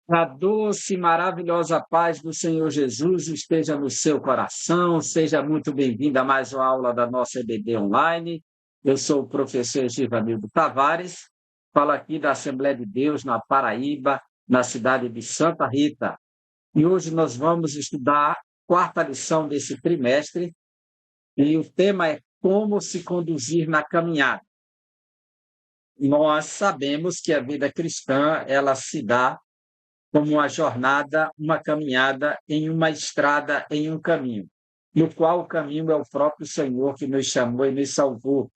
A doce e maravilhosa paz do Senhor Jesus esteja no seu coração. Seja muito bem-vindo a mais uma aula da nossa EBD Online. Eu sou o professor Givanildo Tavares, falo aqui da Assembleia de Deus, na Paraíba, na cidade de Santa Rita. E hoje nós vamos estudar a quarta lição desse trimestre, e o tema é como se conduzir na caminhada. Nós sabemos que a vida cristã, ela se dá como uma jornada, uma caminhada em uma estrada, em um caminho, no qual o caminho é o próprio Senhor que nos chamou e nos salvou.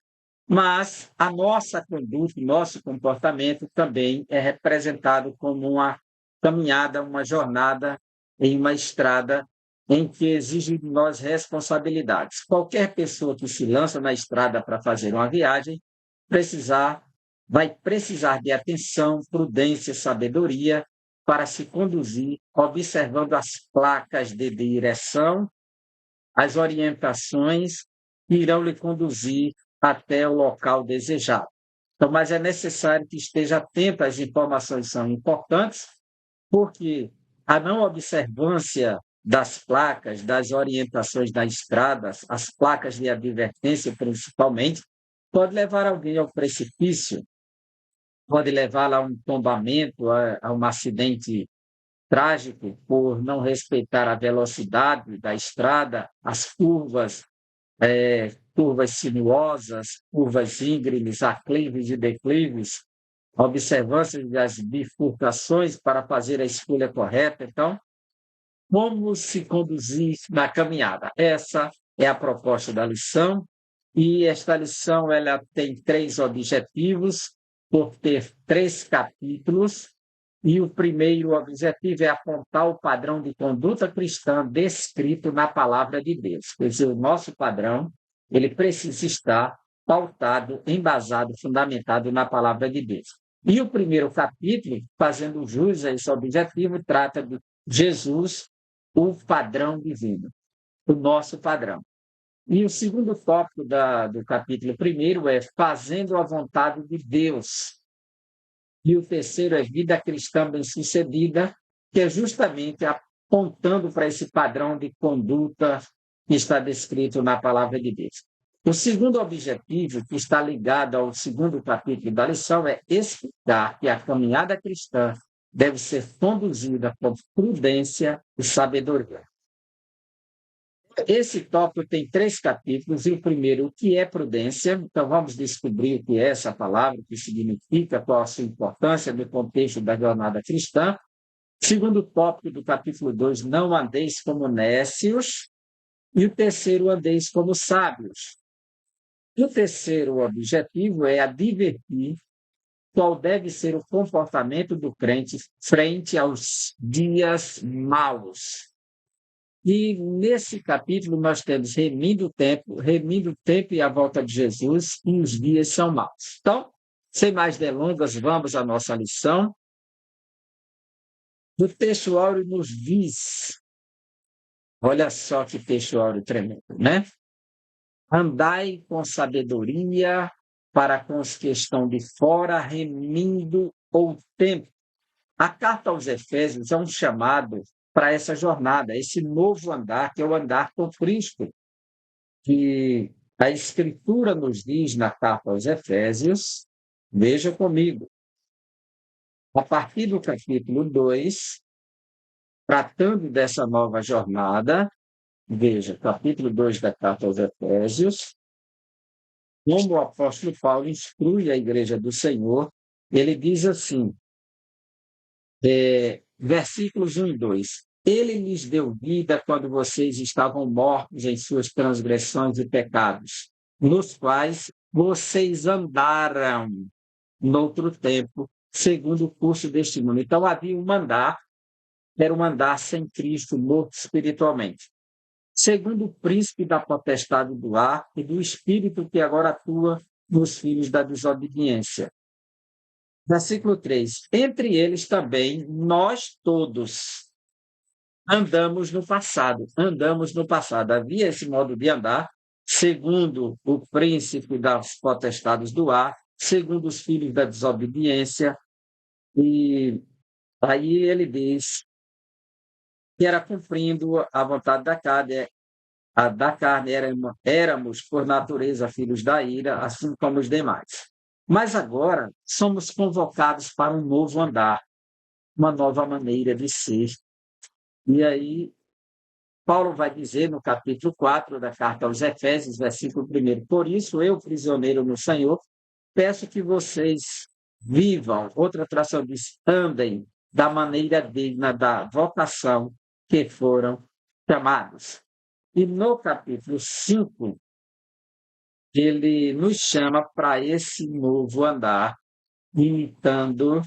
Mas a nossa conduta, o nosso comportamento também é representado como uma caminhada, uma jornada em uma estrada em que exige de nós responsabilidades. Qualquer pessoa que se lança na estrada para fazer uma viagem vai precisar de atenção, prudência, sabedoria para se conduzir, observando as placas de direção, as orientações que irão lhe conduzir até o local desejado. Então, mas é necessário que esteja atento às informações que são importantes, porque a não observância das placas, das orientações das estradas, as placas de advertência principalmente, pode levar alguém ao precipício, pode levar a um tombamento, a um acidente trágico por não respeitar a velocidade da estrada, as curvas, curvas sinuosas, curvas íngremes, aclives e declives, a observância das bifurcações para fazer a escolha correta. Então, como se conduzir na caminhada? Essa é a proposta da lição, e esta lição ela tem 3 objetivos, por ter 3 capítulos, e o primeiro objetivo é apontar o padrão de conduta cristã descrito na palavra de Deus. Quer dizer, o nosso padrão, ele precisa estar pautado, embasado, fundamentado na palavra de Deus. E o primeiro capítulo, fazendo jus a esse objetivo, trata de Jesus, o padrão divino, o nosso padrão. E o segundo tópico do capítulo primeiro é fazendo a vontade de Deus. E o terceiro é vida cristã bem-sucedida, que é justamente apontando para esse padrão de conduta que está descrito na palavra de Deus. O segundo objetivo, que está ligado ao segundo capítulo da lição, é explicar que a caminhada cristã deve ser conduzida com prudência e sabedoria. Esse tópico tem 3 capítulos, e o primeiro, o que é prudência? Então, vamos descobrir o que é essa palavra, o que significa, qual a sua importância no contexto da jornada cristã. Segundo tópico do capítulo 2, não andeis como nécios. E o terceiro, andeis como sábios. E o terceiro objetivo é advertir qual deve ser o comportamento do crente frente aos dias maus. E nesse capítulo nós temos remindo o tempo e a volta de Jesus, e os dias são maus. Então, sem mais delongas, vamos à nossa lição. O texto áureo nos diz, olha só que texto áureo tremendo, né? Andai com sabedoria para com os que estão de fora, remindo o tempo. A carta aos Efésios é um chamado para essa jornada, esse novo andar, que é o andar com Cristo, que a Escritura nos diz na carta aos Efésios. Veja comigo, a partir do capítulo 2, tratando dessa nova jornada, veja, capítulo 2 da carta aos Efésios, como o apóstolo Paulo instrui a igreja do Senhor, ele diz assim, versículos 1 e 2, ele lhes deu vida quando vocês estavam mortos em suas transgressões e pecados, nos quais vocês andaram noutro tempo, segundo o curso deste mundo. Então, havia um andar, era um andar sem Cristo, morto espiritualmente. Segundo o príncipe da potestade do ar e do espírito que agora atua nos filhos da desobediência. Versículo 3. Entre eles também, nós todos andamos no passado. Havia esse modo de andar, segundo o príncipe das potestades do ar, segundo os filhos da desobediência, e Aí ele diz que era cumprindo a vontade da carne éramos, por natureza, filhos da ira, assim como os demais. Mas agora somos convocados para um novo andar, uma nova maneira de ser. E aí, Paulo vai dizer no capítulo 4 da carta aos Efésios, versículo 1: Por isso, eu, prisioneiro no Senhor, peço que vocês vivam, outra tradução diz, andem da maneira digna da vocação que foram chamados. E no capítulo 5, ele nos chama para esse novo andar, imitando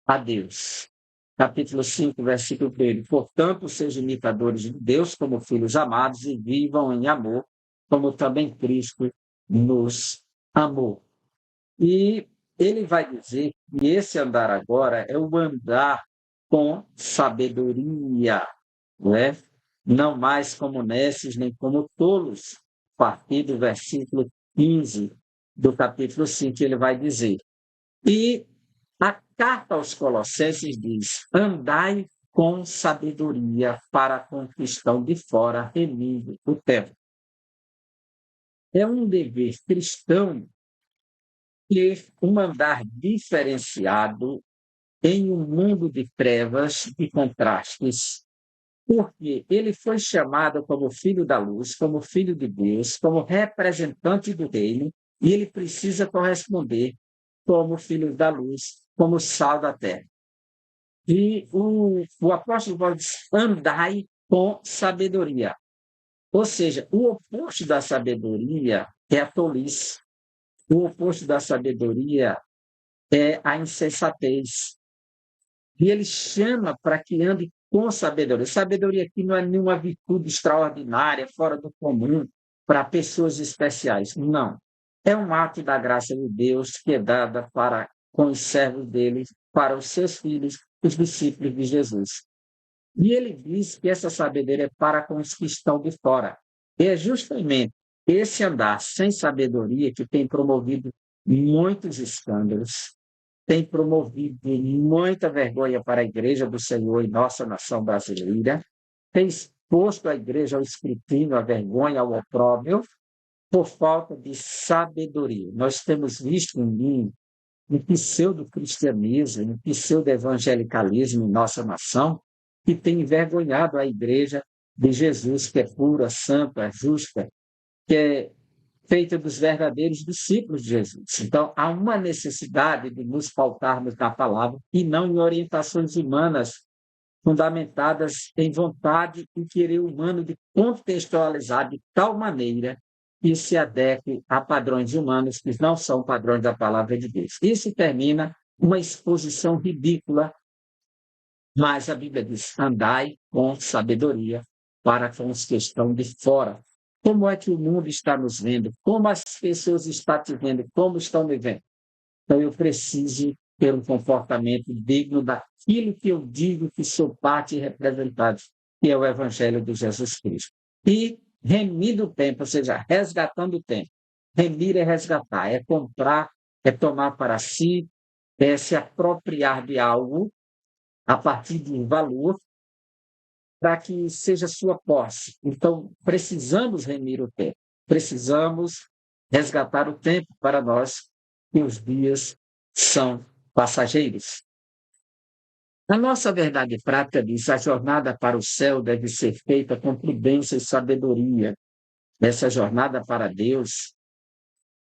a Deus. Capítulo 5, versículo 1. Portanto, sejam imitadores de Deus como filhos amados e vivam em amor, como também Cristo nos amou. E ele vai dizer que esse andar agora é o andar com sabedoria, não é? Não mais como nécios nem como tolos. A partir do versículo 15 do capítulo 5, ele vai dizer. E a carta aos Colossenses diz: andai com sabedoria para com que estão de fora, remindo o tempo. É um dever cristão ter um andar diferenciado em um mundo de trevas e contrastes, porque ele foi chamado como filho da luz, como filho de Deus, como representante do reino, e ele precisa corresponder como filho da luz, como sal da terra. E o apóstolo Paulo diz: andai com sabedoria. Ou seja, o oposto da sabedoria é a tolice. O oposto da sabedoria é a insensatez. E ele chama para que ande com sabedoria. Sabedoria aqui não é nenhuma virtude extraordinária, fora do comum, para pessoas especiais. Não. É um ato da graça de Deus que é dada para com os servos dele, para os seus filhos, os discípulos de Jesus. E ele diz que essa sabedoria é para com os que estão de fora. E é justamente esse andar sem sabedoria que tem promovido muitos escândalos, tem promovido muita vergonha para a Igreja do Senhor e nossa nação brasileira, tem exposto a Igreja ao escrutínio, à vergonha, ao opróbrio, por falta de sabedoria. Nós temos visto um pseudo-cristianismo, um pseudo-evangelicalismo em nossa nação, que tem envergonhado a Igreja de Jesus, que é pura, santa, justa, que é feita dos verdadeiros discípulos de Jesus. Então, há uma necessidade de nos pautarmos na palavra e não em orientações humanas fundamentadas em vontade e querer humano de contextualizar de tal maneira que se adeque a padrões humanos que não são padrões da palavra de Deus. Isso termina uma exposição ridícula, mas a Bíblia diz: andai com sabedoria para com os que estão de fora. Como é que o mundo está nos vendo? Como as pessoas estão te vendo? Como estão me vendo? Então, eu preciso ter um comportamento digno daquilo que eu digo que sou parte e representante, que é o Evangelho de Jesus Cristo. E remir o tempo, ou seja, resgatando o tempo. Remir é resgatar, é comprar, é tomar para si, é se apropriar de algo a partir de um valor para que seja sua posse. Então, precisamos remir o tempo, precisamos resgatar o tempo para nós, que os dias são passageiros. A nossa verdade prática diz: a jornada para o céu deve ser feita com prudência e sabedoria. Essa jornada para Deus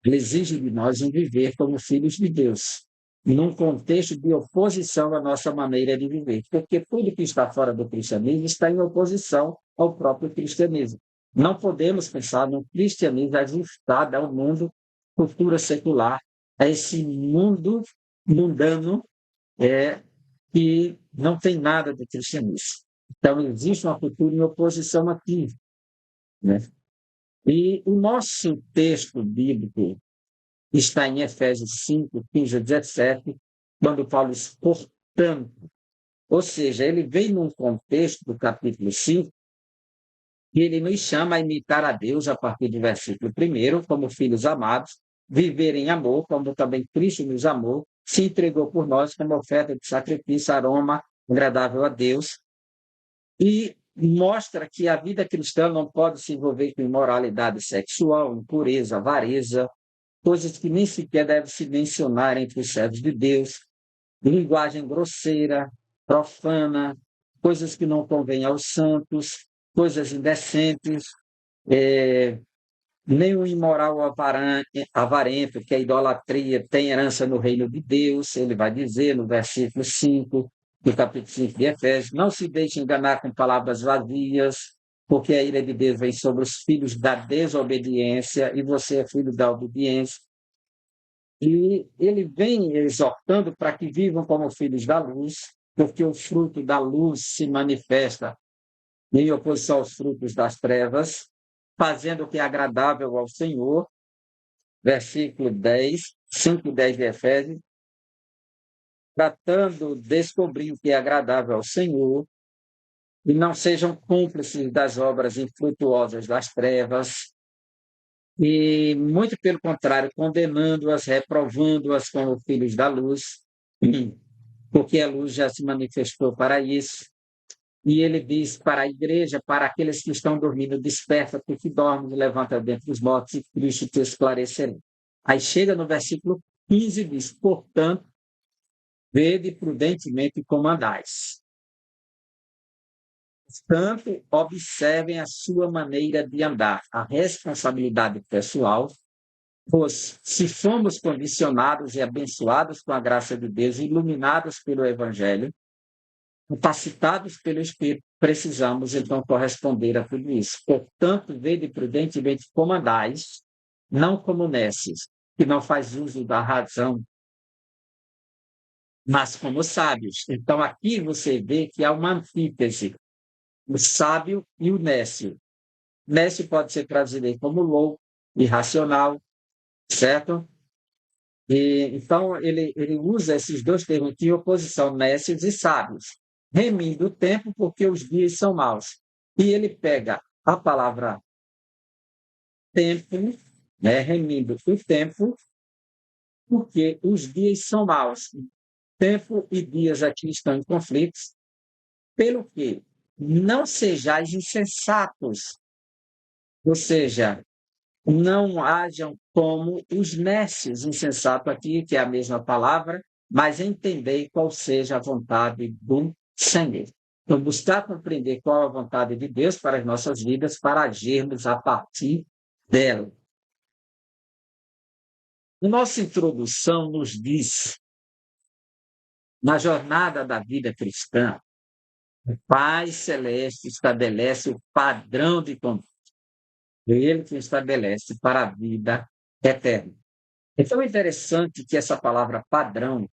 exige de nós um viver como filhos de Deus, num contexto de oposição à nossa maneira de viver, porque tudo que está fora do cristianismo está em oposição ao próprio cristianismo. Não podemos pensar no cristianismo ajustado ao mundo, cultura secular, a esse mundo mundano que não tem nada de cristianismo. Então, existe uma cultura em oposição aqui, né? E o nosso texto bíblico está em Efésios 5, 15 a 17, quando Paulo diz: portanto, ou seja, ele vem num contexto do capítulo 5, e ele nos chama a imitar a Deus a partir do versículo 1, como filhos amados, viver em amor, como também Cristo nos amou, se entregou por nós como oferta de sacrifício, aroma agradável a Deus, e mostra que a vida cristã não pode se envolver com imoralidade sexual, impureza, avareza, coisas que nem sequer devem se mencionar entre os servos de Deus, linguagem grosseira, profana, coisas que não convêm aos santos, coisas indecentes, nem o imoral avarento, que é a idolatria, tem herança no reino de Deus, ele vai dizer no versículo 5 do capítulo 5 de Efésios, não se deixe enganar com palavras vazias, porque a ira de Deus vem sobre os filhos da desobediência, e você é filho da obediência. E ele vem exortando para que vivam como filhos da luz, porque o fruto da luz se manifesta em oposição aos frutos das trevas, fazendo o que é agradável ao Senhor, versículo 10, 5 e 10 de Efésios, tratando, descobrir o que é agradável ao Senhor, e não sejam cúmplices das obras infrutuosas das trevas, e, muito pelo contrário, condenando-as, reprovando-as como filhos da luz, porque a luz já se manifestou para isso. E ele diz para a igreja, para aqueles que estão dormindo, desperta, tu que dormes, levanta dentre os mortos e Cristo te esclarecerá. Aí chega no versículo 15 e diz, portanto, vede prudentemente como andais. Portanto, observem a sua maneira de andar, a responsabilidade pessoal, pois se fomos condicionados e abençoados com a graça de Deus, iluminados pelo Evangelho, capacitados pelo Espírito, precisamos então corresponder a tudo isso. Portanto, vede prudentemente como andais, não como nécios, que não faz uso da razão, mas como sábios. Então, aqui você vê que há uma antítese, o sábio e o nécio. Nécio pode ser traduzido como louco, irracional, certo? Então, ele usa esses dois termos aqui em oposição, nécios e sábios, remindo o tempo porque os dias são maus. E ele pega a palavra tempo, né, remindo o tempo, porque os dias são maus. Tempo e dias aqui estão em conflitos, pelo que não sejais insensatos, ou seja, não hajam como os nécios, insensato aqui, que é a mesma palavra, mas entendei qual seja a vontade do Senhor. Então, buscar compreender qual a vontade de Deus para as nossas vidas, para agirmos a partir dela. Nossa introdução nos diz, na jornada da vida cristã, o Pai Celeste estabelece o padrão de conduta. Ele que estabelece para a vida eterna. É tão interessante que essa palavra padrão,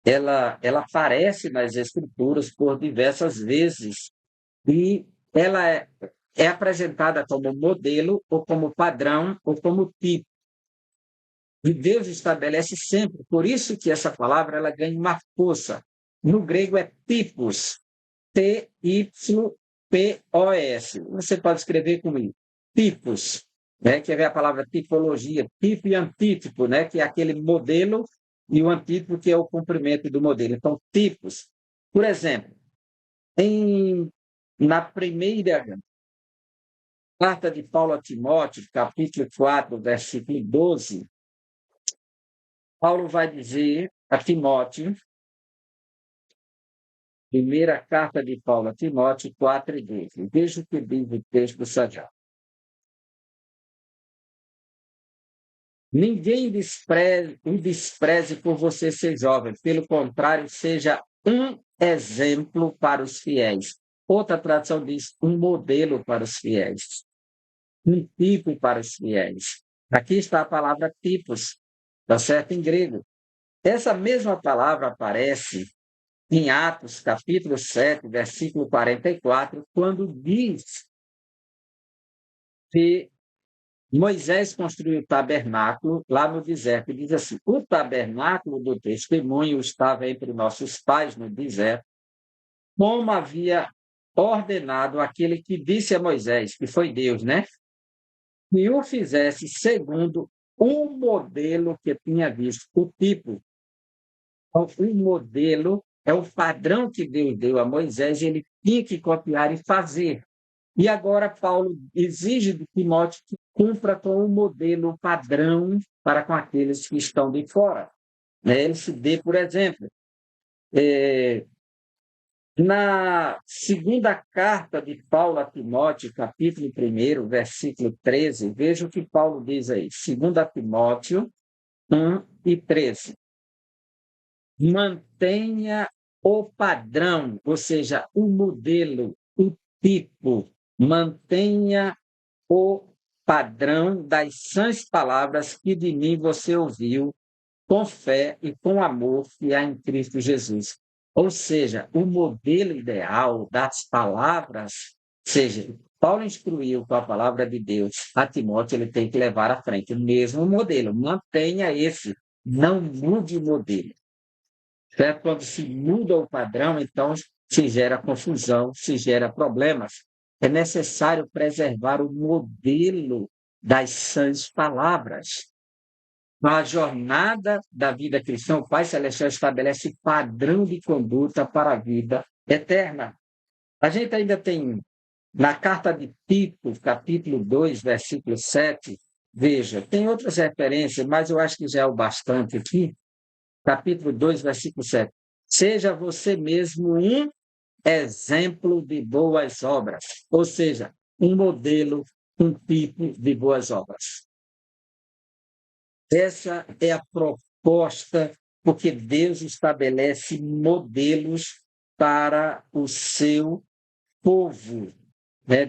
ela aparece nas Escrituras por diversas vezes e ela é apresentada como modelo, ou como padrão, ou como tipo. E Deus estabelece sempre. Por isso que essa palavra ela ganha uma força. No grego é tipos, T-Y-P-O-S. Você pode escrever comigo. Tipos, né? Quer ver a palavra tipologia, tipo e antítipo, né? Que é aquele modelo, e o antítipo que é o cumprimento do modelo. Então, tipos. Por exemplo, na primeira carta de Paulo a Timóteo, capítulo 4, versículo 12, Paulo vai dizer a Timóteo, primeira carta de Paulo a Timóteo 4 e 12. Veja o que diz o texto sagrado. Ninguém o despreze por você ser jovem, pelo contrário, seja um exemplo para os fiéis. Outra tradução diz um modelo para os fiéis, um tipo para os fiéis. Aqui está a palavra tipos, está certo em grego. Essa mesma palavra aparece em Atos, capítulo 7, versículo 44, quando diz que Moisés construiu o tabernáculo lá no deserto. E diz assim, o tabernáculo do testemunho estava entre nossos pais no deserto, como havia ordenado aquele que disse a Moisés, que foi Deus, né? Que o fizesse segundo um modelo que tinha visto, o tipo. Então, o modelo é o padrão que Deus deu a Moisés, e ele tinha que copiar e fazer. E agora Paulo exige de Timóteo que cumpra com o modelo padrão para com aqueles que estão de fora. Ele se dê, por exemplo, na segunda carta de Paulo a Timóteo, capítulo 1, versículo 13, veja o que Paulo diz aí. 2 Timóteo 1:13. Mantenha o padrão, ou seja, o modelo, o tipo, mantenha o padrão das sãs palavras que de mim você ouviu, com fé e com amor que há em Cristo Jesus. Ou seja, o modelo ideal das palavras, seja, Paulo instruiu com a palavra de Deus a Timóteo, ele tem que levar à frente o mesmo modelo, mantenha esse, não mude o modelo. Certo? Quando se muda o padrão, então se gera confusão, se gera problemas. É necessário preservar o modelo das sãs palavras. Na jornada da vida cristã, o Pai Celestial estabelece padrão de conduta para a vida eterna. A gente ainda tem, na carta de Tito, capítulo 2, versículo 7, veja, tem outras referências, mas eu acho que já é o bastante aqui. Capítulo 2, versículo 7. Seja você mesmo um exemplo de boas obras, ou seja, um modelo, um tipo de boas obras. Essa é a proposta, porque Deus estabelece modelos para o seu povo.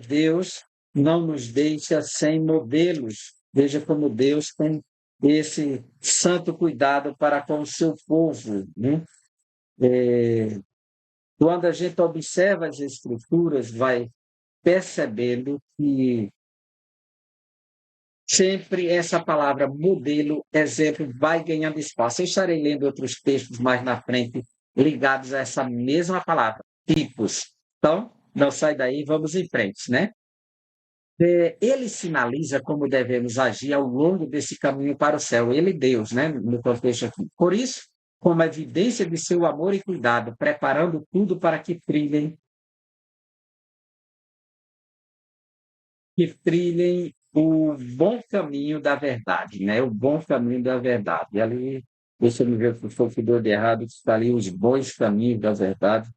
Deus não nos deixa sem modelos. Veja como Deus tem esse santo cuidado para com o seu povo. Quando a gente observa as Escrituras, vai percebendo que sempre essa palavra modelo, exemplo, vai ganhando espaço. Eu estarei lendo outros textos mais na frente ligados a essa mesma palavra, tipos. Então, não sai daí, vamos em frente, né? Ele sinaliza como devemos agir ao longo desse caminho para o céu. Ele, Deus, né? No contexto aqui. Por isso, como evidência de seu amor e cuidado, preparando tudo para que trilhem o bom caminho da verdade, né? O bom caminho da verdade. E ali, deixa eu ver se foi o que deu de errado, está ali os bons caminhos da verdade.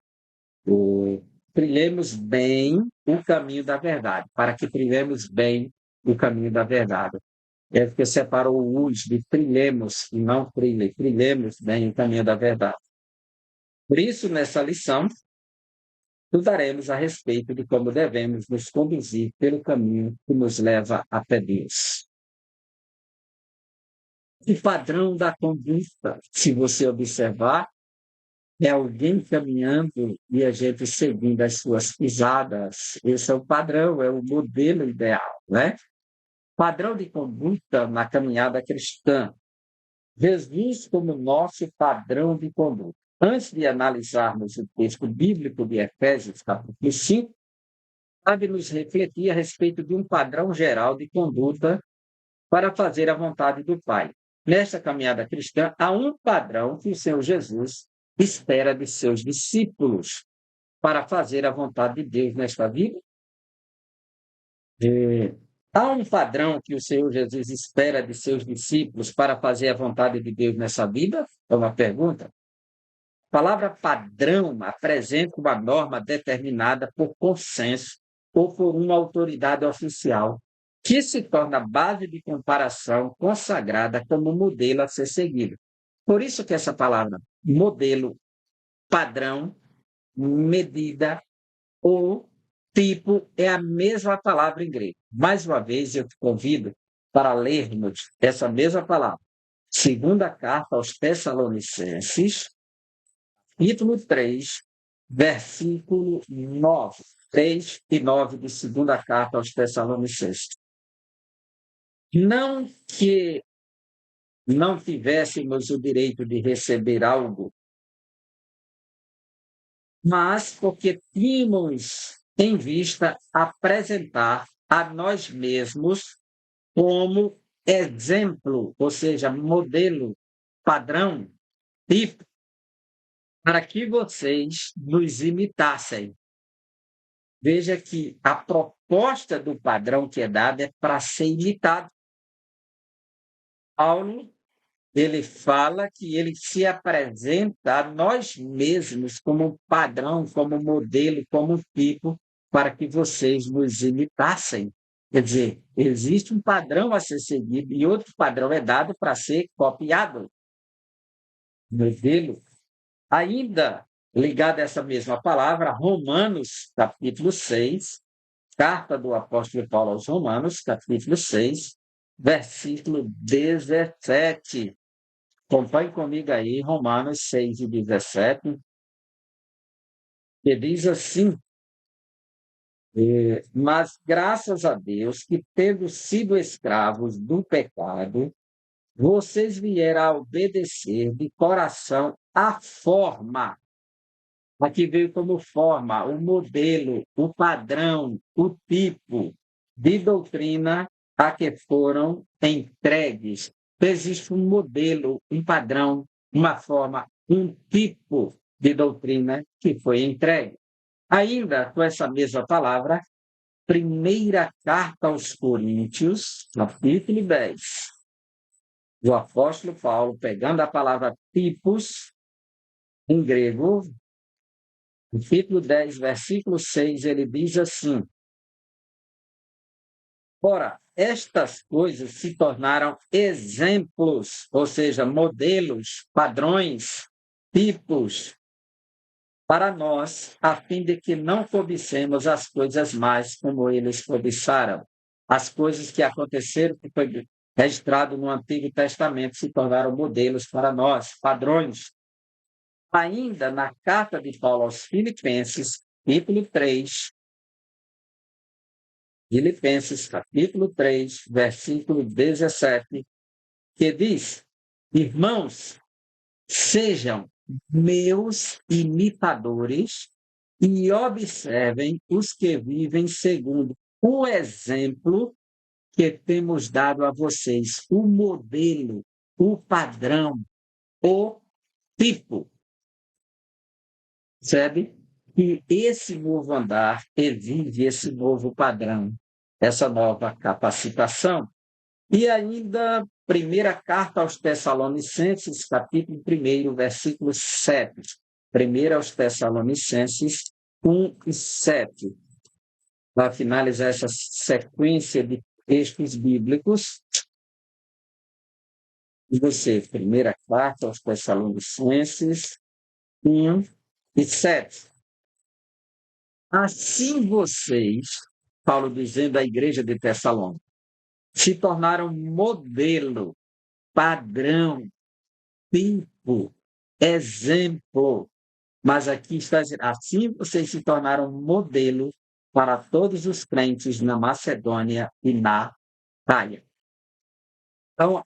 Trilhemos bem o caminho da verdade, para que trilhemos bem o caminho da verdade. É porque separou o us de trilhemos e não trilhemos bem o caminho da verdade. Por isso, nessa lição, estudaremos a respeito de como devemos nos conduzir pelo caminho que nos leva até Deus. O padrão da conduta, se você observar, é alguém caminhando e a gente seguindo as suas pisadas. Esse é o padrão, é o modelo ideal, né? Padrão de conduta na caminhada cristã. Jesus como nosso padrão de conduta. Antes de analisarmos o texto bíblico de Efésios, capítulo 5, cabe-nos refletir a respeito de um padrão geral de conduta para fazer a vontade do Pai. Nesta caminhada cristã, há um padrão que o Senhor Jesus espera de seus discípulos para fazer a vontade de Deus nesta vida. Há um padrão que o Senhor Jesus espera de seus discípulos para fazer a vontade de Deus nessa vida? É uma pergunta. A palavra padrão apresenta uma norma determinada por consenso ou por uma autoridade oficial, que se torna base de comparação consagrada como modelo a ser seguido. Por isso que essa palavra modelo, padrão, medida ou tipo é a mesma palavra em grego. Mais uma vez, eu te convido para lermos essa mesma palavra. Segunda carta aos Tessalonicenses, capítulo 3, versículo 9. 3 e 9 de segunda carta aos Tessalonicenses. Não que não tivéssemos o direito de receber algo, mas porque tínhamos em vista apresentar a nós mesmos como exemplo, ou seja, modelo, padrão, tipo para que vocês nos imitassem. Veja que a proposta do padrão que é dado é para ser imitado. Paulo, ele fala que ele se apresenta a nós mesmos como padrão, como modelo, como tipo, para que vocês nos imitassem. Quer dizer, existe um padrão a ser seguido e outro padrão é dado para ser copiado. Modelo. Ainda ligado a essa mesma palavra, Romanos, capítulo 6, carta do apóstolo Paulo aos Romanos, capítulo 6, versículo 17. Acompanhe comigo aí, Romanos 6 e 17, que diz assim: mas graças a Deus que, tendo sido escravos do pecado, vocês vieram a obedecer de coração à forma. Aqui veio como forma, o modelo, o padrão, o tipo de doutrina a que foram entregues. Existe um modelo, um padrão, uma forma, um tipo de doutrina que foi entregue. Ainda com essa mesma palavra, primeira carta aos Coríntios, capítulo 10. O apóstolo Paulo, pegando a palavra tipos, em grego, capítulo 10, versículo 6, ele diz assim: ora, estas coisas se tornaram exemplos, ou seja, modelos, padrões, tipos, para nós, a fim de que não cobicemos as coisas mais como eles cobiçaram. As coisas que aconteceram, que foi registrado no Antigo Testamento, se tornaram modelos para nós, padrões. Ainda na carta de Paulo aos Filipenses, capítulo 3, Filipenses, capítulo 3, versículo 17, que diz: irmãos, sejam meus imitadores e observem os que vivem segundo o exemplo que temos dado a vocês, o modelo, o padrão, o tipo. Percebe? E esse novo andar vive esse novo padrão, essa nova capacitação. E ainda, primeira carta aos Tessalonicenses, capítulo 1, versículo 7. Primeira aos Tessalonicenses 1 e 7. Para finalizar essa sequência de textos bíblicos, e você, primeira carta aos Tessalonicenses 1 e 7. Assim vocês, Paulo dizendo à igreja de Tessalônica, se tornaram modelo, padrão, tipo, exemplo. Mas aqui está dizendo, assim vocês se tornaram modelo para todos os crentes na Macedônia e na Acaia. Então, a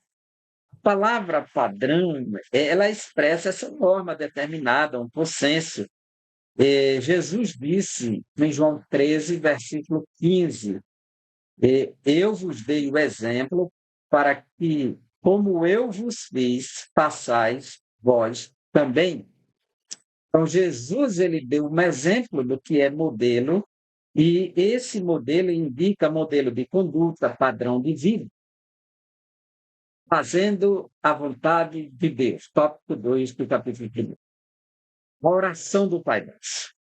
palavra padrão, ela expressa essa norma determinada, um consenso. Jesus disse em João 13, versículo 15, eu vos dei o exemplo para que, como eu vos fiz, façais vós também. Então, Jesus ele deu um exemplo do que é modelo, e esse modelo indica modelo de conduta, padrão de vida, fazendo a vontade de Deus. Tópico 2 do capítulo 1. A oração do Pai Nosso.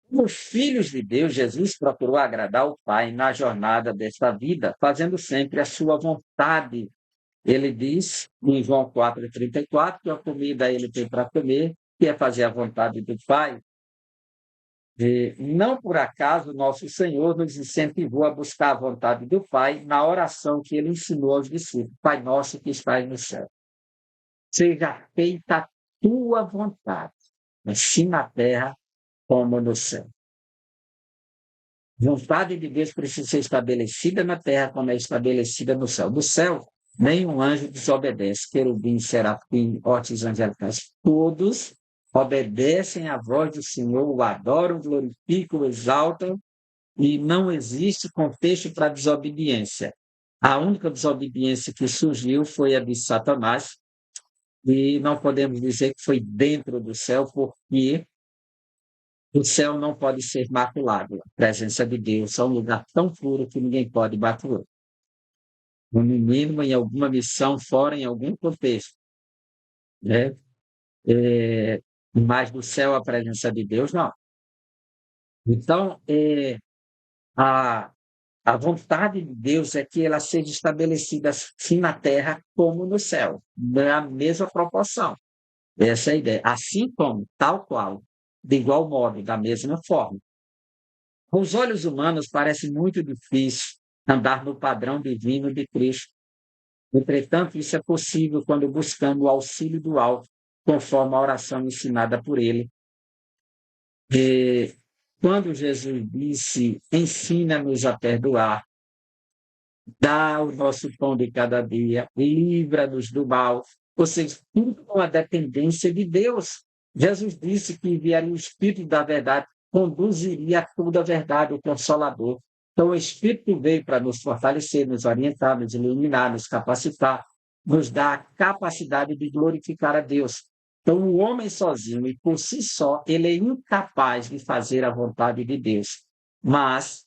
Como filhos de Deus, Jesus procurou agradar o Pai na jornada desta vida, fazendo sempre a sua vontade. Ele diz, em João 4,34, que a comida ele tem para comer, que é fazer a vontade do Pai. Não por acaso nosso Senhor nos incentivou a buscar a vontade do Pai na oração que ele ensinou aos discípulos: Pai nosso que estás no céu, seja feita a tua vontade, assim na terra como no céu. A vontade de Deus precisa ser estabelecida na terra como é estabelecida no céu. No céu, nenhum anjo desobedece, querubim, serafim, hortes angelicais, todos obedecem à voz do Senhor, o adoram, glorificam, o exaltam, e não existe contexto para desobediência. A única desobediência que surgiu foi a de Satanás, e não podemos dizer que foi dentro do céu, porque o céu não pode ser maculado. A presença de Deus é um lugar tão puro que ninguém pode bater. No mínimo, em alguma missão fora, em algum contexto, né? Mas do céu a presença de Deus, não. Então, a, a vontade de Deus é que ela seja estabelecida assim na terra como no céu, na mesma proporção. Essa é a ideia. Assim como, tal qual, de igual modo, da mesma forma. Aos olhos humanos parece muito difícil andar no padrão divino de Cristo. Entretanto, isso é possível quando buscamos o auxílio do alto, conforme a oração ensinada por ele. E quando Jesus disse: ensina-nos a perdoar, dá o nosso pão de cada dia, livra-nos do mal, ou seja, tudo com a dependência de Deus. Jesus disse que enviaria o Espírito da verdade, conduziria a toda a verdade, o Consolador. Então, o Espírito veio para nos fortalecer, nos orientar, nos iluminar, nos capacitar, nos dar a capacidade de glorificar a Deus. Então, o homem sozinho e por si só, ele é incapaz de fazer a vontade de Deus. Mas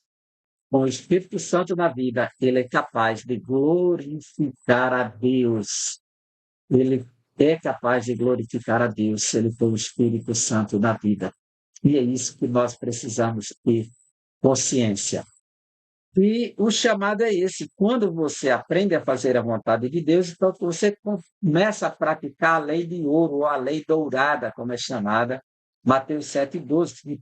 com o Espírito Santo na vida, ele é capaz de glorificar a Deus. Ele é capaz de glorificar a Deus se ele for o Espírito Santo na vida. E é isso que nós precisamos ter consciência. E o chamado é esse: quando você aprende a fazer a vontade de Deus, então você começa a praticar a lei de ouro, ou a lei dourada, como é chamada, Mateus 7,12,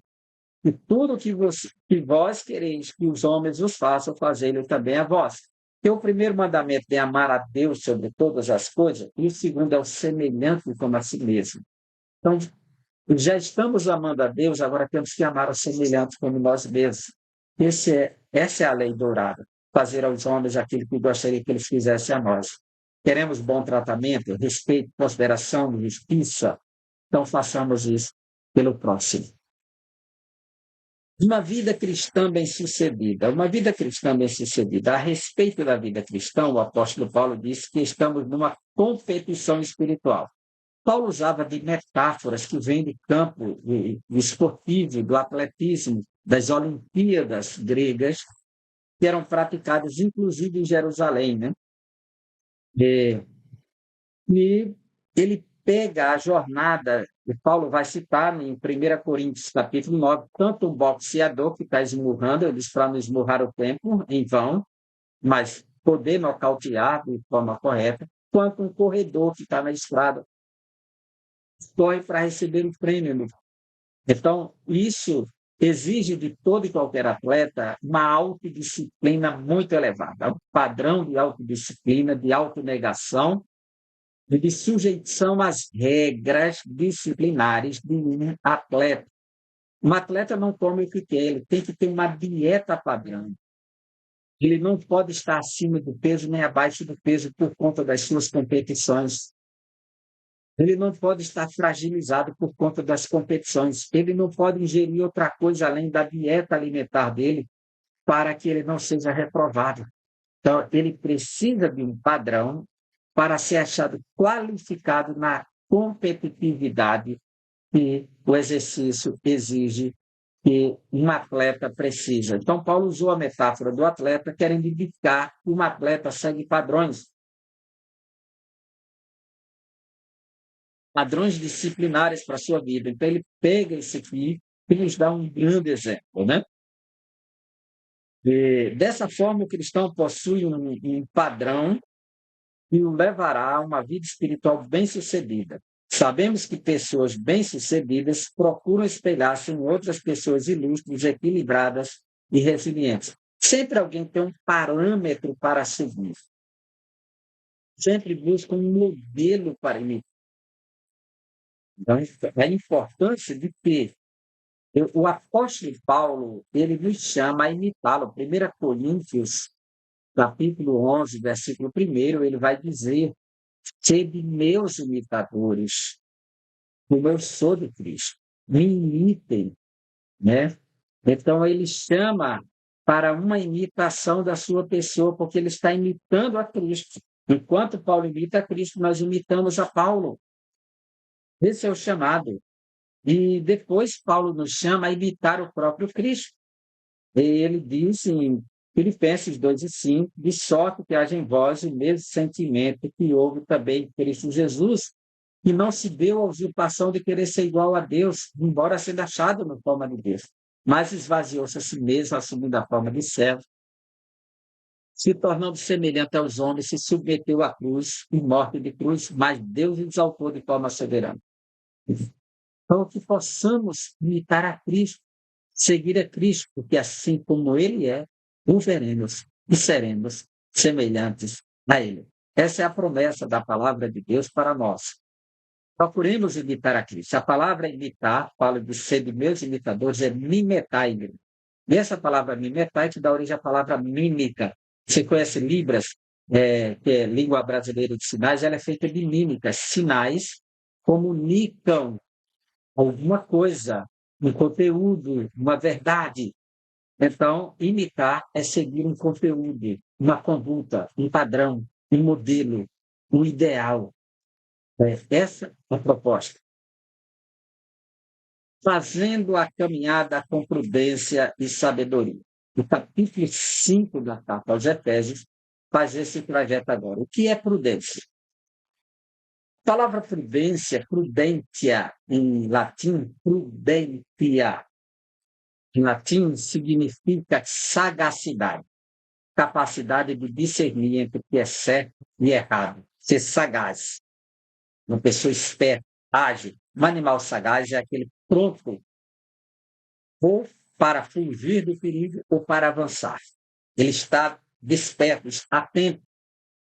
e tudo que vós quereis que os homens os façam, fazê-lo também a vós. Porque o primeiro mandamento é amar a Deus sobre todas as coisas, e o segundo é o semelhante como a si mesmo. Então, já estamos amando a Deus, agora temos que amar o semelhante como nós mesmos. Essa é a lei dourada, fazer aos homens aquilo que gostaria que eles fizessem a nós. Queremos bom tratamento, respeito, consideração, justiça, então façamos isso pelo próximo. Uma vida cristã bem-sucedida. Uma vida cristã bem-sucedida. A respeito da vida cristã, o apóstolo Paulo disse que estamos numa competição espiritual. Paulo usava de metáforas que vêm do campo esportivo, do atletismo, das Olimpíadas gregas, que eram praticadas inclusive em Jerusalém, né? E ele pega a jornada, e Paulo vai citar em 1 Coríntios, capítulo 9, tanto um boxeador que está esmurrando, eles para não esmurrar o tempo em vão, mas poder nocautear de forma correta, quanto um corredor que está na estrada, corre para receber o prêmio. Então, isso exige de todo e qualquer atleta uma autodisciplina muito elevada, um padrão de autodisciplina, de autonegação, de sujeição às regras disciplinares de um atleta. Um atleta não come o que quer, ele tem que ter uma dieta padrão. Ele não pode estar acima do peso nem abaixo do peso por conta das suas competições. Ele não pode estar fragilizado por conta das competições. Ele não pode ingerir outra coisa além da dieta alimentar dele para que ele não seja reprovado. Então, ele precisa de um padrão para ser achado qualificado na competitividade que o exercício exige, que um atleta precisa. Então, Paulo usou a metáfora do atleta, querendo indicar que um atleta segue padrões disciplinares para a sua vida. Então, ele pega isso aqui e nos dá um grande exemplo, né? E, dessa forma, o cristão possui um padrão que o levará a uma vida espiritual bem-sucedida. Sabemos que pessoas bem-sucedidas procuram espelhar-se em outras pessoas ilustres, equilibradas e resilientes. Sempre alguém tem um parâmetro para seguir. Sempre busca um modelo para imitar. Então, a importância de ter. O apóstolo Paulo, ele nos chama a imitá-lo. 1 Coríntios, capítulo 11, versículo 1, ele vai dizer: sede meus imitadores, como eu sou de Cristo. Me imitem, né? Então, ele chama para uma imitação da sua pessoa, porque ele está imitando a Cristo. Enquanto Paulo imita a Cristo, nós imitamos a Paulo. Esse é o chamado. E depois Paulo nos chama a imitar o próprio Cristo. E ele diz em Filipenses 2:5, de sorte que haja em vós o mesmo sentimento que houve também em Cristo Jesus, que não se deu a usurpação de querer ser igual a Deus, embora sendo achado na forma de Deus, mas esvaziou-se a si mesmo, assumindo a forma de servo, se tornando semelhante aos homens, se submeteu à cruz, e morte de cruz, mas Deus o exaltou de forma soberana. Então, que possamos imitar a Cristo, seguir a Cristo, porque assim como Ele é, o veremos e seremos semelhantes a Ele. Essa é a promessa da palavra de Deus para nós. Procuremos imitar a Cristo. A palavra imitar, fala de ser de meus imitadores, é mimetai. E essa palavra mimetai que dá origem à palavra mímica. Você conhece Libras, que é língua brasileira de sinais, ela é feita de mímicas. Sinais comunicam alguma coisa, um conteúdo, uma verdade. Então, imitar é seguir um conteúdo, uma conduta, um padrão, um modelo, um ideal. Essa é a proposta. Fazendo a caminhada com prudência e sabedoria. O capítulo 5 da carta aos Efésios faz esse trajeto agora. O que é prudência? A palavra prudência, prudentia, em latim, prudentia, em latim, significa sagacidade, capacidade de discernir entre o que é certo e errado, ser sagaz, uma pessoa esperta, ágil. Um animal sagaz é aquele pronto ou para fugir do perigo ou para avançar. Ele está desperto, atento.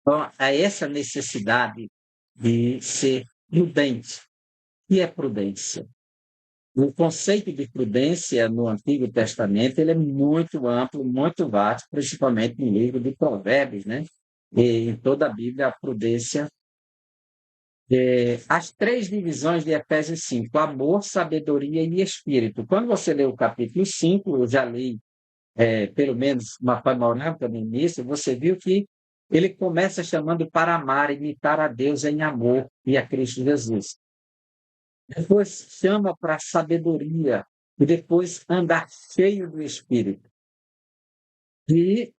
Então, a essa necessidade de ser prudente. O que é prudência? O conceito de prudência no Antigo Testamento ele é muito amplo, muito vasto, principalmente no livro de Provérbios, né? E em toda a Bíblia, a prudência. As três divisões de Efésios 5, amor, sabedoria e espírito. Quando você lê o capítulo 5, eu já li pelo menos uma panorâmica no início, você viu que ele começa chamando para amar, imitar a Deus em amor e a Cristo Jesus. Depois chama para a sabedoria e depois andar cheio do Espírito. E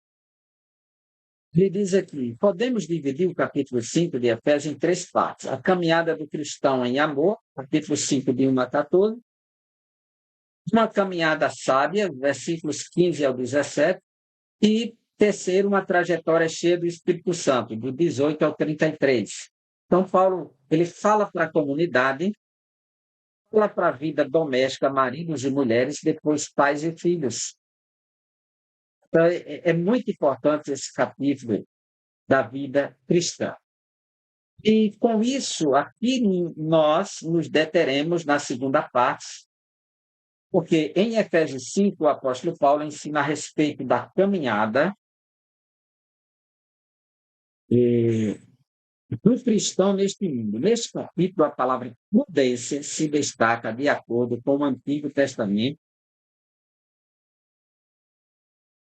ele diz aqui, podemos dividir o capítulo 5 de Efésios em três partes. A caminhada do cristão em amor, capítulo 5, de 1 a 14. Uma caminhada sábia, versículos 15 ao 17. E terceiro, uma trajetória cheia do Espírito Santo, do 18 ao 33. Então, Paulo, ele fala para a comunidade, fala para a vida doméstica, maridos e mulheres, depois pais e filhos. Então, é muito importante esse capítulo da vida cristã. E com isso, aqui nós nos deteremos na segunda parte, porque em Efésios 5, o apóstolo Paulo ensina a respeito da caminhada do cristão neste mundo. Neste capítulo, a palavra prudência se destaca de acordo com o Antigo Testamento.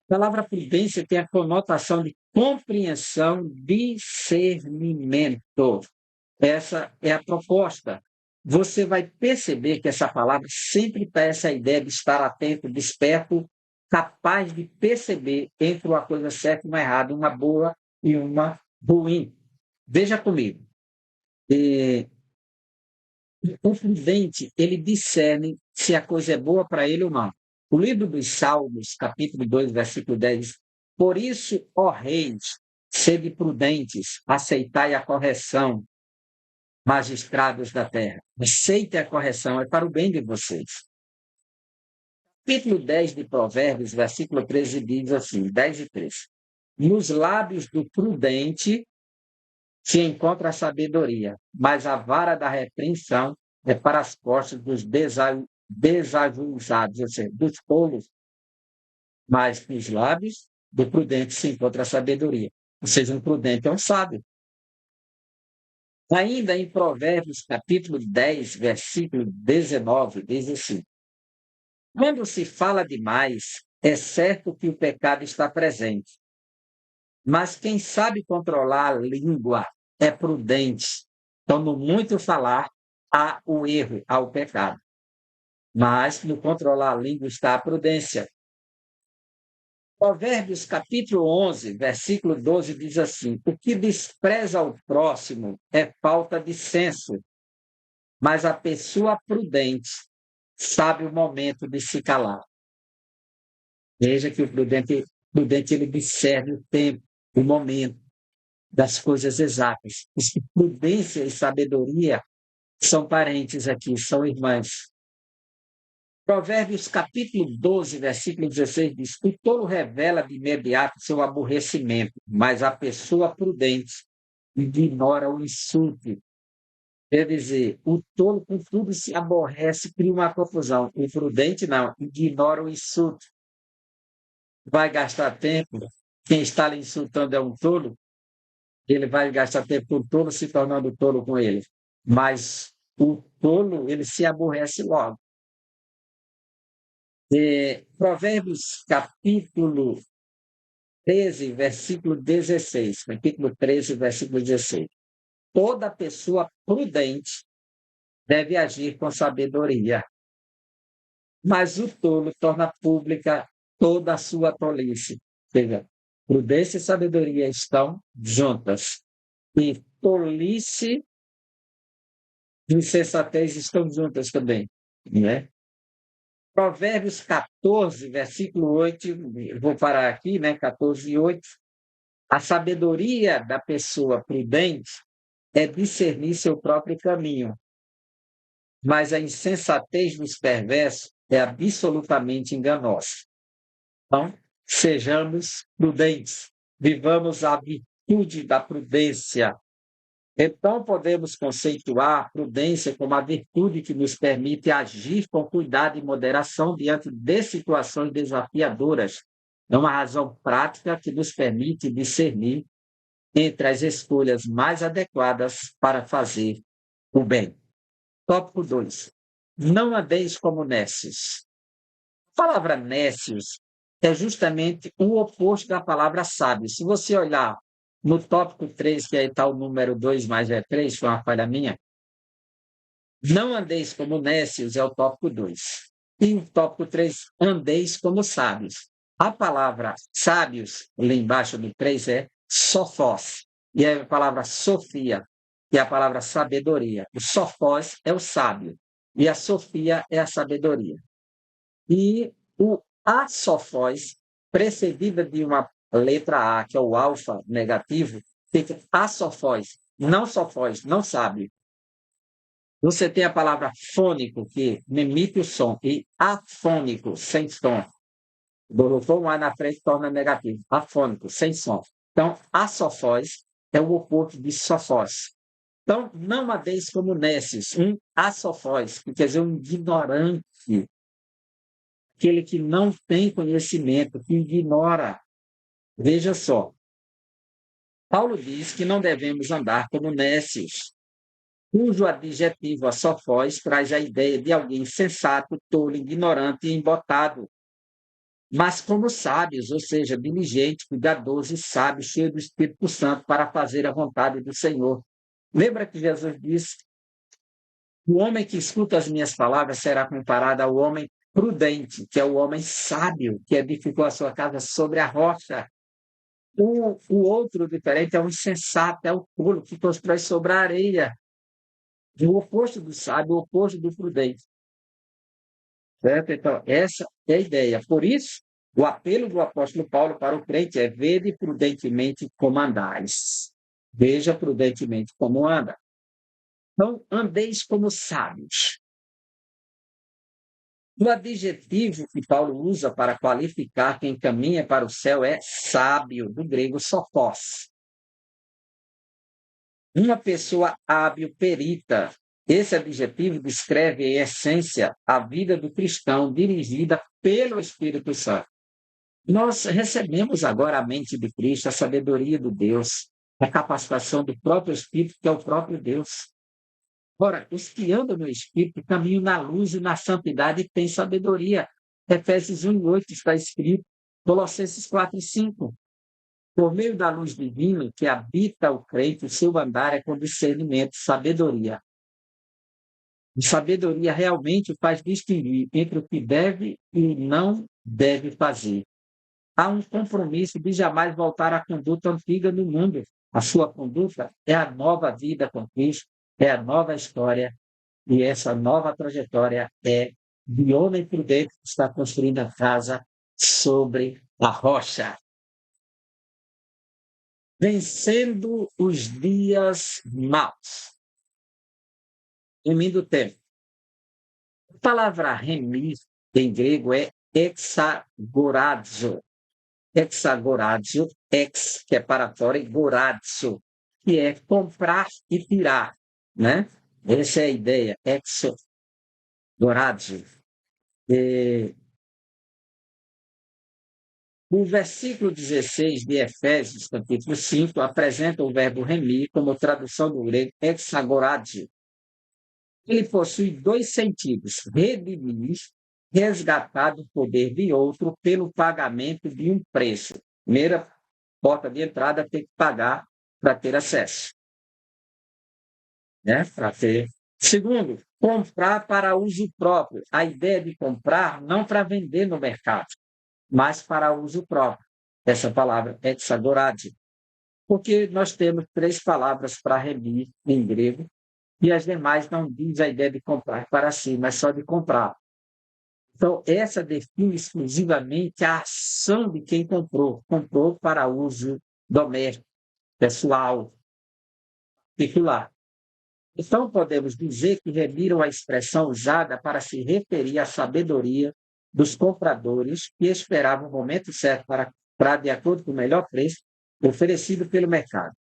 A palavra prudência tem a conotação de compreensão, discernimento. Essa é a proposta. Você vai perceber que essa palavra sempre tem essa ideia de estar atento, desperto, capaz de perceber entre uma coisa certa e uma errada, uma boa e uma ruim. Veja comigo. O prudente, ele discerne se a coisa é boa para ele ou não. O livro dos Salmos, capítulo 2, versículo 10. Por isso, ó reis, sede prudentes, aceitai a correção, magistrados da terra. Aceite a correção, é para o bem de vocês. Capítulo 10 de Provérbios, versículo 13, diz assim, 10 e 13. Nos lábios do prudente se encontra a sabedoria, mas a vara da repreensão é para as costas dos desajuizados, ou seja, dos tolos, mas nos lábios do prudente se encontra a sabedoria. Ou seja, um prudente é um sábio. Ainda em Provérbios, capítulo 10, versículo 19, diz assim: quando se fala demais, é certo que o pecado está presente, mas quem sabe controlar a língua é prudente. Então, no muito falar, há o erro, há o pecado. Mas no controlar a língua está a prudência. Provérbios capítulo 11, versículo 12 diz assim: o que despreza o próximo é falta de senso, mas a pessoa prudente sabe o momento de se calar. Veja que o prudente ele discerne o tempo, o momento das coisas exatas. Prudência e sabedoria são parentes aqui, são irmãs. Provérbios capítulo 12, versículo 16 diz: o tolo revela de imediato seu aborrecimento, mas a pessoa prudente ignora o insulto. Quer dizer, o tolo com tudo se aborrece, cria uma confusão. O prudente não, ignora o insulto. Vai gastar tempo. Quem está lhe insultando é um tolo, ele vai gastar tempo com o tolo se tornando tolo com ele. Mas o tolo, ele se aborrece logo. Provérbios capítulo 13, versículo 16. Capítulo 13, versículo 16. Toda pessoa prudente deve agir com sabedoria, mas o tolo torna pública toda a sua tolice. Ou seja, prudência e sabedoria estão juntas. E tolice e insensatez estão juntas também, né? Provérbios 14, versículo 8, vou parar aqui, né? 14 e 8. A sabedoria da pessoa prudente é discernir seu próprio caminho, mas a insensatez dos perversos é absolutamente enganosa. Então, sejamos prudentes, vivamos a virtude da prudência. Então, podemos conceituar a prudência como a virtude que nos permite agir com cuidado e moderação diante de situações desafiadoras. É uma razão prática que nos permite discernir entre as escolhas mais adequadas para fazer o bem. Tópico 2. Não andeis como nécios. A palavra nécios é justamente o oposto da palavra sábio. Se você olhar no tópico 3, que aí está o número 2 mais é 3, foi uma falha minha, não andeis como nécios é o tópico 2. E o tópico 3, andeis como sábios. A palavra sábios, lá embaixo do 3, é sofós. E a palavra sofia, que é a palavra sabedoria. O sofós é o sábio. E a sofia é a sabedoria. E o asofós, precedida de uma letra A, que é o alfa negativo, fica asofós, não sofós, não sábio. Você tem a palavra fônico, que emite o som, e afônico, sem som. Botou um A na frente, torna negativo. Afônico, sem som. Então, asofós é o oposto de sofós. Então, não adeis como nécios, um asofós, que quer dizer um ignorante, aquele que não tem conhecimento, que ignora. Veja só, Paulo diz que não devemos andar como nécios, cujo adjetivo asofós traz a ideia de alguém sensato, tolo, ignorante e embotado, mas como sábios, ou seja, diligente, cuidadoso e sábio, cheio do Espírito Santo para fazer a vontade do Senhor. Lembra que Jesus disse: o homem que escuta as minhas palavras será comparado ao homem prudente, que é o homem sábio, que edificou a sua casa sobre a rocha. O outro diferente é o insensato, é o tolo, que constrói sobre a areia. O oposto do sábio, o oposto do prudente. Certo? Então, essa é a ideia. Por isso, o apelo do apóstolo Paulo para o crente é: vede prudentemente como andais. Veja prudentemente como anda. Então, andeis como sábios. O adjetivo que Paulo usa para qualificar quem caminha para o céu é sábio, do grego sofós. Uma pessoa hábil, perita. Esse adjetivo descreve, em essência, a vida do cristão dirigida pelo Espírito Santo. Nós recebemos agora a mente de Cristo, a sabedoria de Deus, a capacitação do próprio Espírito, que é o próprio Deus. Ora, os que andam no Espírito caminham na luz e na santidade e têm sabedoria. Efésios 1:8 está escrito, Colossenses 4:5. Por meio da luz divina que habita o crente, o seu andar é com discernimento, sabedoria. A sabedoria realmente faz distinguir entre o que deve e não deve fazer. Há um compromisso de jamais voltar à conduta antiga do mundo. A sua conduta é a nova vida com Cristo, é a nova história, e essa nova trajetória é de homem prudente que está construindo a casa sobre a rocha. Vencendo os dias maus. Remindo o tempo. A palavra remir em grego é hexagorazo. Hexagorazo, ex, que é para fora, e gorazo, que é comprar e tirar, né? Essa é a ideia, exogorazo. O versículo 16 de Efésios, capítulo 5, apresenta o verbo remir como tradução do grego hexagorazo. Ele possui dois sentidos: redimir, resgatar do poder de outro pelo pagamento de um preço. Primeira porta de entrada tem que pagar para ter acesso, né? Para ter. Segundo, comprar para uso próprio. A ideia de comprar não para vender no mercado, mas para uso próprio. Essa palavra é hexagorade. Porque nós temos três palavras para remir em grego, e as demais não diz a ideia de comprar para si, mas só de comprar. Então, essa define exclusivamente a ação de quem comprou. Comprou para uso doméstico, pessoal, particular. Então, podemos dizer que remiram a expressão usada para se referir à sabedoria dos compradores que esperavam o momento certo para comprar de acordo com o melhor preço oferecido pelo mercado.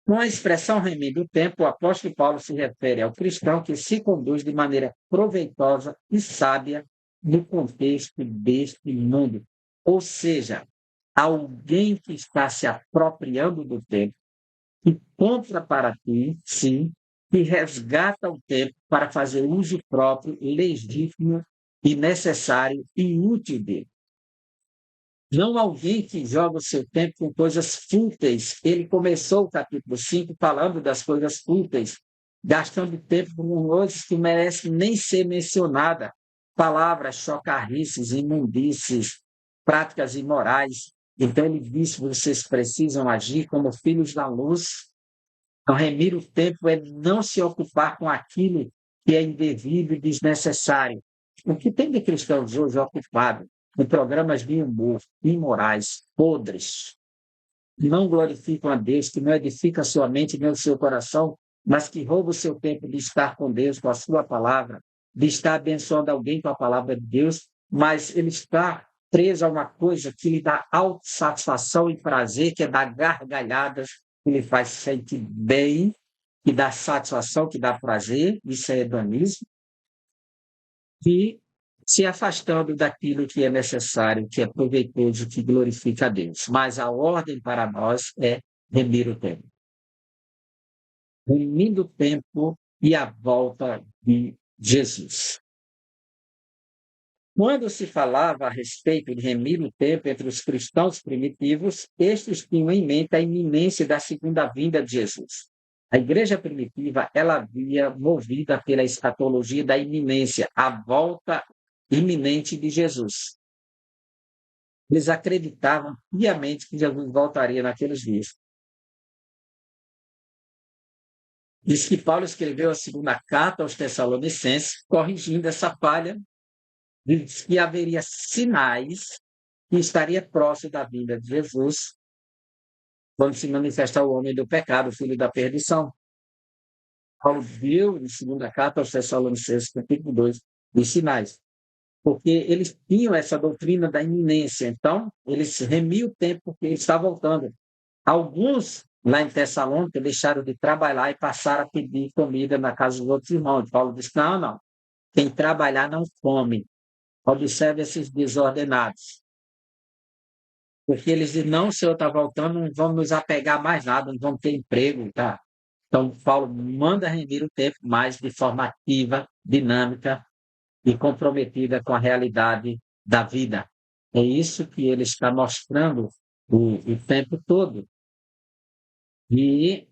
Com a expressão remir do tempo, o apóstolo Paulo se refere ao cristão que se conduz de maneira proveitosa e sábia no contexto deste mundo. Ou seja, alguém que está se apropriando do tempo, que compra para ti, sim, que resgata o tempo para fazer uso próprio, legítimo e necessário e útil dele. Não alguém que joga o seu tempo com coisas fúteis. Ele começou o capítulo 5 falando das coisas fúteis, gastando tempo com coisas que merecem nem ser mencionada. Palavras, chocarrices, imundícies, práticas imorais. Então ele disse: vocês precisam agir como filhos da luz. Então, remir o tempo é não se ocupar com aquilo que é indevido e desnecessário. O que tem de cristãos hoje ocupado com programas de humor, imorais, podres, que não glorificam a Deus, que não edificam a sua mente nem o seu coração, mas que roubam o seu tempo de estar com Deus, com a sua palavra, de estar abençoando alguém com a palavra de Deus, mas ele está preso a uma coisa que lhe dá autossatisfação e prazer, que é dar gargalhadas, que lhe faz sentir bem, que dá satisfação, que dá prazer, isso é hedonismo, e se afastando daquilo que é necessário, que é proveitoso, que glorifica a Deus. Mas a ordem para nós é remir o tempo. Remindo o tempo e a volta de Jesus. Quando se falava a respeito de remir o tempo entre os cristãos primitivos, estes tinham em mente a iminência da segunda vinda de Jesus. A igreja primitiva, ela havia movida pela escatologia da iminência, a volta iminente de Jesus. Eles acreditavam piamente que Jesus voltaria naqueles dias. Diz que Paulo escreveu a segunda carta aos Tessalonicenses, corrigindo essa falha, diz que haveria sinais que estaria próximo da vinda de Jesus quando se manifesta o homem do pecado, o filho da perdição. Paulo deu, em segunda carta aos Tessalonicenses, capítulo 2, os sinais. Porque eles tinham essa doutrina da iminência. Então, eles remiam o tempo porque ele está voltando. Alguns, lá em Tessalônica, deixaram de trabalhar e passaram a pedir comida na casa dos outros irmãos. Paulo disse: não, não. Quem trabalhar não come. Observe esses desordenados. Porque eles dizem: não, o senhor está voltando, não vamos nos apegar mais nada, não vamos ter emprego. Tá? Então, Paulo manda remir o tempo, mas de forma ativa, dinâmica e comprometida com a realidade da vida. É isso que ele está mostrando o tempo todo. E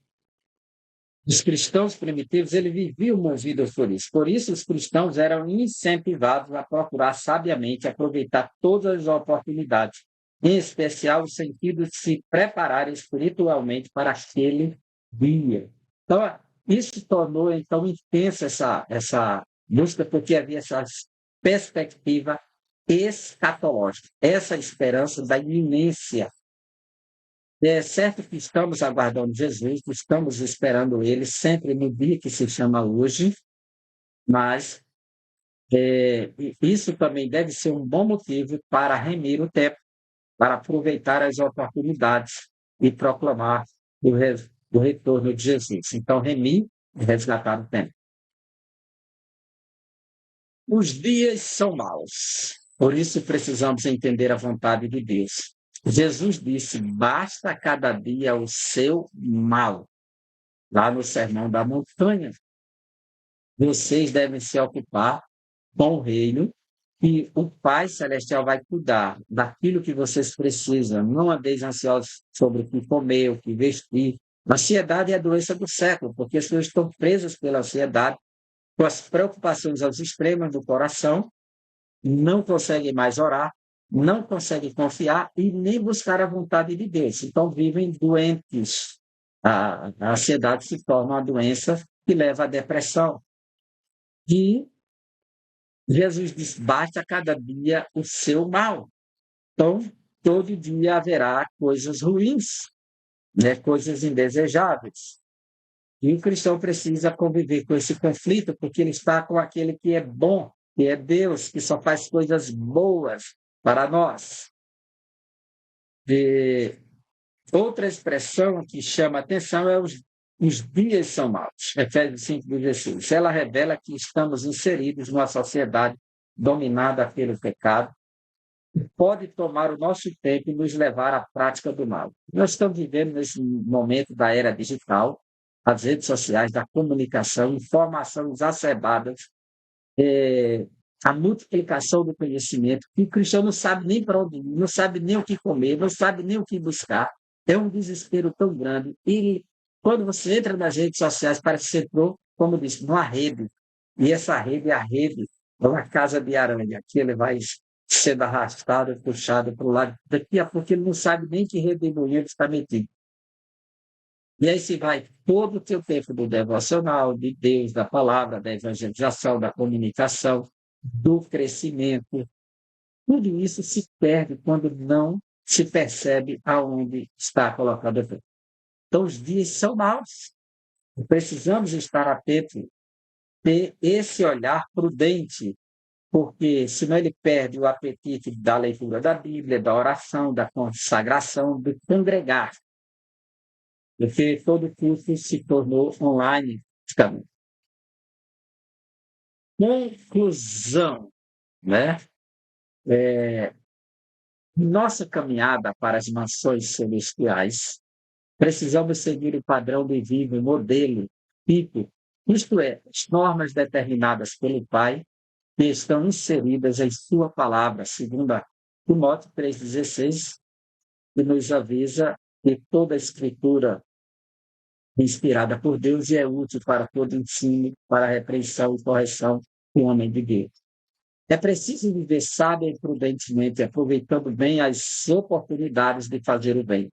Os cristãos primitivos, eles viviam movidos por isso. Por isso, os cristãos eram incentivados a procurar sabiamente aproveitar todas as oportunidades, em especial o sentido de se preparar espiritualmente para aquele dia. Então, isso tornou, então, intensa essa busca, porque havia essa perspectiva escatológica, essa esperança da iminência. É certo que estamos aguardando Jesus, estamos esperando Ele sempre no dia que se chama hoje, mas isso também deve ser um bom motivo para remir o tempo, para aproveitar as oportunidades e proclamar o retorno de Jesus. Então, remir e resgatar o tempo. Os dias são maus, por isso precisamos entender a vontade de Deus. Jesus disse: basta cada dia o seu mal. Lá no Sermão da Montanha, vocês devem se ocupar com o reino e o Pai Celestial vai cuidar daquilo que vocês precisam. Não andeis ansiosos sobre o que comer, o que vestir. A ansiedade é a doença do século, porque as pessoas estão presas pela ansiedade, com as preocupações aos extremos do coração, não conseguem mais orar, não conseguem confiar e nem buscar a vontade de Deus. Então, vivem doentes. A ansiedade se torna uma doença que leva à depressão. E Jesus diz: basta cada dia o seu mal. Então, todo dia haverá coisas ruins, né? Coisas indesejáveis. E o cristão precisa conviver com esse conflito, porque ele está com aquele que é bom, que é Deus, que só faz coisas boas para nós. E outra expressão que chama atenção é os dias são maus. Efésios 5,16. Ela revela que estamos inseridos numa sociedade dominada pelo pecado, que pode tomar o nosso tempo e nos levar à prática do mal. Nós estamos vivendo nesse momento da era digital, as redes sociais, da comunicação, informação exacerbada, a multiplicação do conhecimento, que o cristão não sabe nem para onde ir, não sabe nem o que comer, não sabe nem o que buscar. É um desespero tão grande. E quando você entra nas redes sociais, parece que você entrou, como disse, numa rede. E essa rede é a rede, é uma casa de aranha, que ele vai sendo arrastado, puxado para o lado. Daqui a pouco ele não sabe nem que redemoinho ele está metido. E aí se vai todo o teu tempo do devocional, de Deus, da palavra, da evangelização, da comunicação, do crescimento. Tudo isso se perde quando não se percebe aonde está colocado o tempo. Então, os dias são maus. Precisamos estar atentos, ter esse olhar prudente, porque senão ele perde o apetite da leitura da Bíblia, da oração, da consagração, do congregar, porque todo curso se tornou online, praticamente. Conclusão, né? Nossa caminhada para as mansões celestiais, precisamos seguir o padrão de vida, o modelo, tipo, isto é, as normas determinadas pelo Pai, que estão inseridas em Sua palavra, segundo Timóteo 3,16, que nos avisa que toda a Escritura é inspirada por Deus e é útil para todo ensino, para a repreensão e correção do homem de Deus. É preciso viver sábio e prudentemente, aproveitando bem as oportunidades de fazer o bem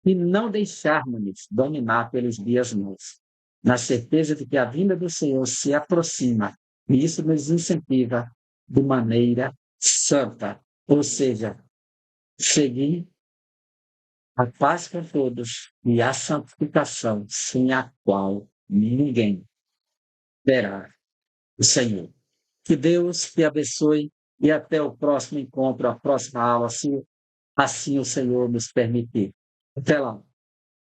e não deixarmos-nos dominar pelos dias maus, na certeza de que a vinda do Senhor se aproxima e isso nos incentiva de maneira santa, ou seja, seguir a paz com todos e a santificação, sem a qual ninguém verá o Senhor. Que Deus te abençoe e até o próximo encontro, a próxima aula, se assim o Senhor nos permitir. Até lá.